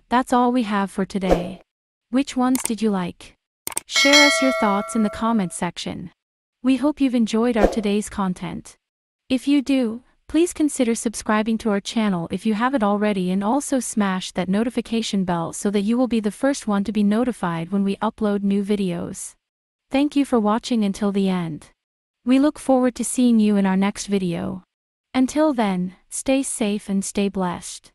That's all we have for today. Which ones did you like? Share us your thoughts in the comments section. We hope you've enjoyed our today's content. If you do, please consider subscribing to our channel if you haven't already, and also smash that notification bell so that you will be the first one to be notified when we upload new videos. Thank you for watching until the end. We look forward to seeing you in our next video. Until then, stay safe and stay blessed.